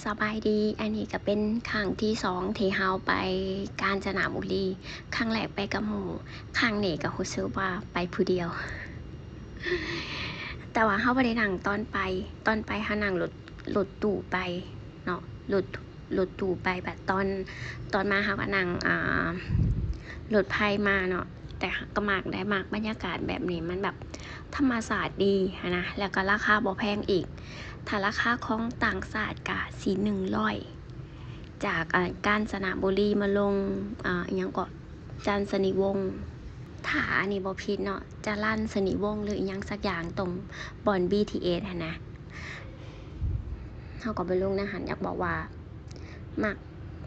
สบายดี อันนี้ก็เป็นครั้งที่2ที่เฮาไปกาญจนบุรีครั้งแรกไปกับหมู่ครั้งนี้ก็รู้สึกว่าไปผู้เดียว แต่ว่าเฮาบ่ได้นั่งตอนไปเฮานั่งรถตู้ไปเนาะรถตู้ไปแบบตอนมาเฮาก็นั่งรถไฟมาเนาะแต่ก็มักบรรยากาศแบบนี้มันแบบธรรมศาสตร์ดีนะแล้วก็ราคาบ่แพงอีกถ้าราคาของต่างชาติก็สิ100จากกาญจนบุรีมาลงอิหยังก็จันทนิวงศ์ถ้าอันนี้บ่ผิดเนาะจะลั่นสนิวงศ์หรืออิหยังสักอย่างตรงบ่อน BTS หั่นนะเฮาก็ไปลงนะหันอยากบอกว่า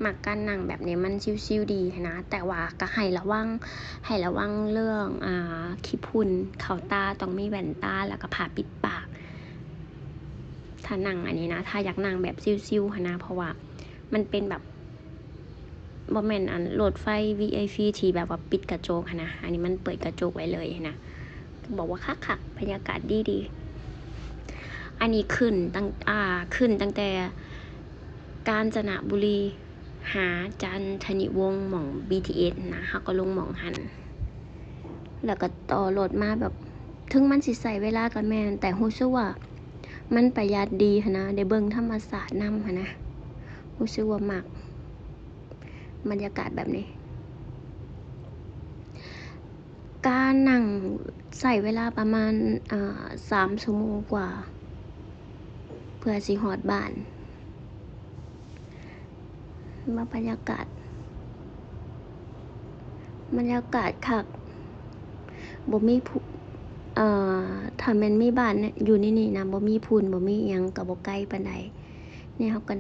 มักการนั่งแบบนี้มันชิลๆดีนะแต่ว่าก็ให้ระวังเรื่องขี้ฝุ่นเข้าตาต้องมีแว่นตาแล้วก็ผ้าปิดปากถ้านั่งอันนี้นะถ้าอยากนั่งแบบชิลๆนะเพราะว่ามันเป็นแบบบ่แม่นรถไฟ VIP ที่แบบว่าปิดกระจกนะอันนี้มันเปิดกระจกไว้เลยนะบอกว่าคักๆบรรยากาศดีๆอันนี้ขึ้นตั้งแต่กาญจนบุรีหาจันทนิวงศ์หม่อง BTS นะเฮาก็ลงหม่องหันแล้วก็ต่อรถมาแบบถึงมันสิใช้เวลาก็แม่นแต่รู้สึกว่ามันประหยัดดีนะได้เบิ่งธรรมศาสตร์นำนะรู้สึกว่ามักบรรยากาศแบบนี้การนั่งใช้เวลาประมาณ3 ชั่วโมงกว่าเพื่อสิฮอดบ้านมาบรรยากาศคักบ่มีถ้าแม่นมีบ้านอยู่นี่นะบ่มีพุ่นบ่มีหยังก็บ่ไกลปานใดนี่เฮาก็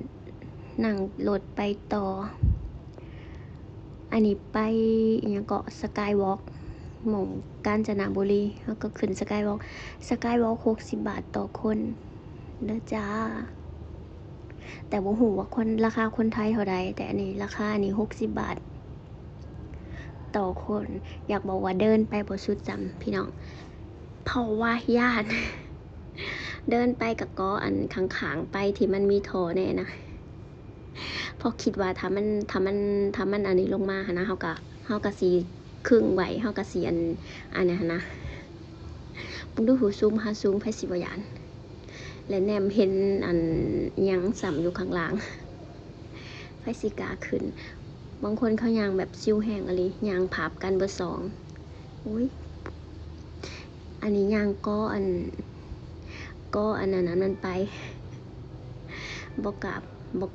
นั่งรถไปต่ออันนี้ไปอิหยังก็สกายวอล์กหม่องกาญจนบุรีเฮาก็ขึ้นสกายวอล์ก60 บาทต่อคนเด้อจ้าแต่บ่ฮู้ว่าราคาคนไทยเท่าใดแต่อันนี้ราคานี่60 บาทต่อคนอยากบอกว่าเดินไปบ่สุดจำพี่น้องเพราะว่าญาติ เดินไปกับกออันข้างๆไปที่มันมีท่อแน่นะพอคิดว่าถ้ามันอันนี้ลงมานะเฮาก็สิครึ่งไหวเฮาก็สิอันนี้นะมึงดูหูซูมหาซูมไผสิบ่ยานและแนมเห็นอันยังสำอยู่ข้างล่างไผสิกล้าขึ้นบางคนเขาย่างแบบซิวแห้งอะไรย่างผาบกันเบอร์2อุ้ยอันนี้ย่างก็อันนั้นมันไปบอก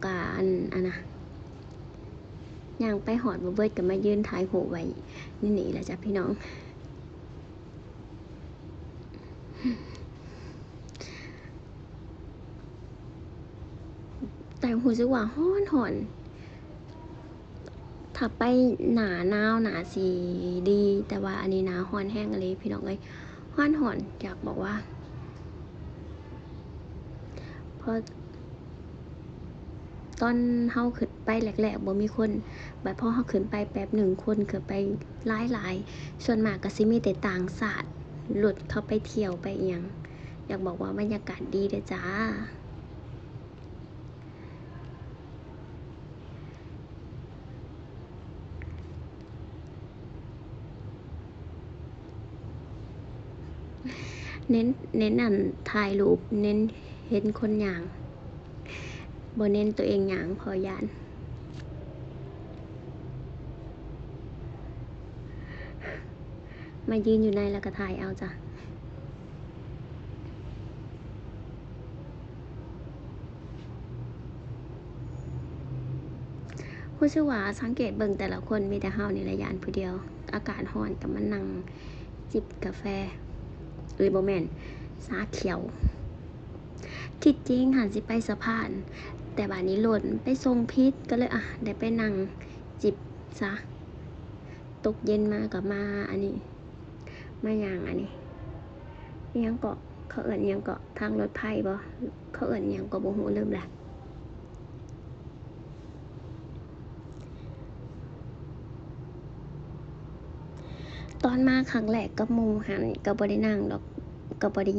กาอันนะย่างไปหอดบ่เบิดก็มายืนถ่ายหูไว้นี่แหละจ้ะพี่น้องแต่หูสึกว่าฮ้อนถ้าไปหนาหนาวหนาสีดีแต่ว่าอันนี้หนาฮ้อนแห้งอะไรพี่น้องเอ้ยฮ้อนอยากบอกว่าพอตอนเฮาขึ้นไปแรกๆบ่มีคนบัดพอเฮาขึ้นไปแป๊บหนึ่งคนขึ้นไปหลายส่วนมากก็สิมีแต่ต่างชาติหลุดเข้าไปเที่ยวไปอีหยังอยากบอกว่าบรรยากาศดีเด้อจ้าเน้นถ่ายรูปเน้นเห็นคนย่างบ่เน้นตัวเองย่างพอย่านมายืนอยู่ในแล้วก็ถ่ายเอาจ้ะรู้สึกว่าสังเกตเบิ่งแต่ละคนมีแต่เฮานี่แหละย่านผู้เดียวอากาศร้อนก็มานั่งจิบกาแฟบ่แม่นชาเขียวที่จริงหันสิไปสะพานแต่บัดนี้หล่นไปส่งพิษก็เลยได้ไปนั่งจิบซะตกเย็นมาก็มาอันนี้มาย่างอันนี้ยังเกาะเขาเอิ้นยังเกาะทางรถไฟบ่เขาเอิ้นยังก็บ่ฮู้ลืมแหละตอนมาครั้งแรกกับหมู่หันก็บ่ได้นั่งดอกก็บ่ได้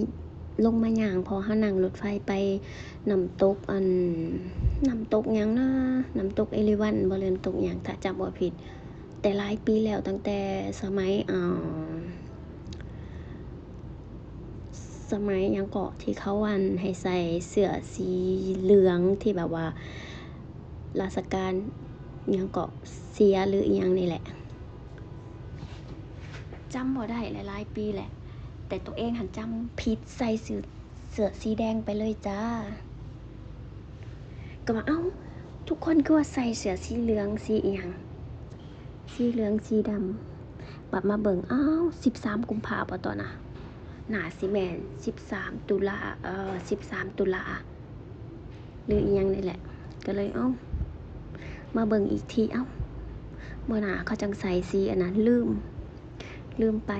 ลงมาย่างเพราะเฮานั่งรถไฟไปน้ำตก น้ำตกหยังนะน้ำตกเอริวันบ่เรือนตกหยังถ้าจำบ่ผิดแต่หลายปีแล้วตั้งแต่สมัยยังเกาะที่เขาให้ใส่เสื้อสีเหลืองที่แบบว่าราชการยังเกาะเสียหรืออีหยังนี่แหละจำบ่ได้หลายๆปีแหละแต่ตัวเองหันจำผิดใส่เสื้อสีแดงไปเลยจ้าก็ว่าทุกคนก็ว่าใส่เสื้อสีเหลืองสีอีหยังสีเหลืองสีดำบัดมาเบิ่ง13 กุมภาพันธ์ตอนน่ะหน้าสิแม่น13 ตุลา13 ตุลาหรืออีหยังนี่แหละก็เลยมาเบิ่งอีกทีบ่น่าเขาจังใส่สีอันนั้นลืมไป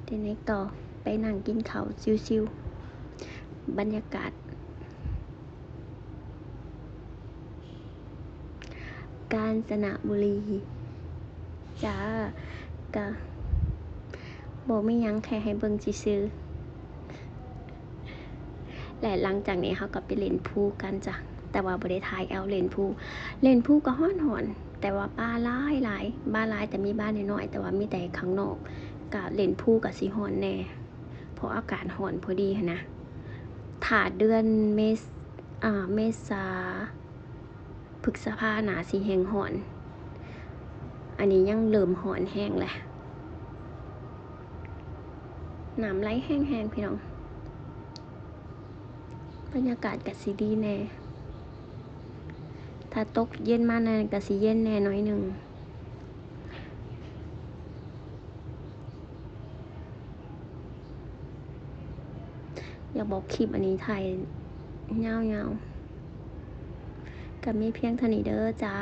ทีนี้ต่อไปนั่งกินข้าวชิวๆบรรยากาศกาญจนบุรีจ้าก็บ่มีหยังแค่ให้เบิ่งซื่อๆและหลังจากนี้เขาก็ไปเล่นพูลกันจ้ะแต่ว่าบ่ได้ถ่ายเล่นพูลก็ฮ้อนแต่ว่าบ้านหลายบ้านหลายแต่มีบ้านน้อยๆแต่ว่ามีแต่ข้างนอกก็เล่นพูลก็สิฮ้อนแน่เพราะอากาศร้อนพอดีหั้นนะถ้าเดือนเมษาพฤษภาหนาสิแห้งร้อนอันนี้ยังเริ่มร้อนแห้งแหละน้ำไหลแห้งๆพี่น้องบรรยากาศก็สิดีแน่ถ้าตกเย็นมาแน่ก็สิเย็นแน่น้อยหนึ่งอยากบอกคลิปอันนี้ถ่ายยาวๆก็มีเพียงเท่านี้เด้อจ้า